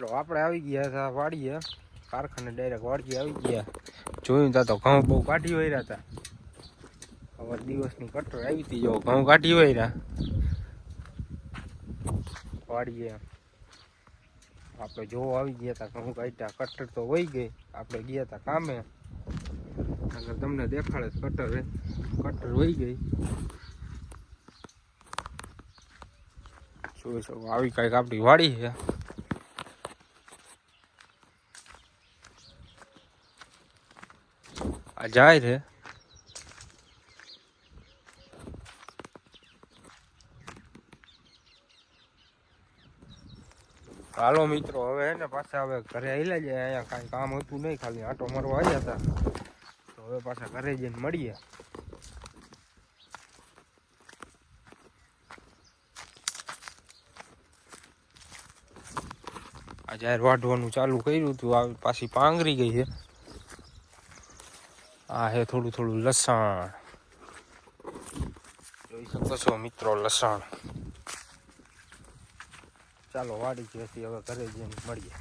મિત્રો આપણે આવી ગયા હતા વાડીએ, કારખાને ડાયરેક્ટ વાડીએ આવી ગયા. જોયું તા તો ઘઉં બહુ કાઢી વળ્યા હતા. હવે દિવસની કટર આવી હતી, જો ઘઉં કાઢી વળ્યા વાડીએ. આપણે જો આવી ગયા હતા ઘઉં કાઢ્યા, કટર તો વહી ગઈ. આપણે ગયા હતા કામે, અગર તમને દેખાડે કટર વહી ગઈ. જોઈ શકો આવી કઈક આપણી વાડી છે. આ જાય છે. હાલો મિત્રો, હવે હે ને પાછા હવે ઘરે આવેલા જાય. અહીંયા કાંઈ કામ હતું નહીં, ખાલી આંટો મારવા આવ્યા હતા. તો હવે પાછા ઘરે જઈને મળીએ. આ જાહેર વાઢવાનું ચાલુ કર્યું હતું, આ પાછી પાંગરી ગઈ છે. આ હે થોડું થોડું લસણ, જોઈ શકો છો મિત્રો લસણ. ચાલો વાડી જઈશું, હવે ઘરે જઈને મળીએ.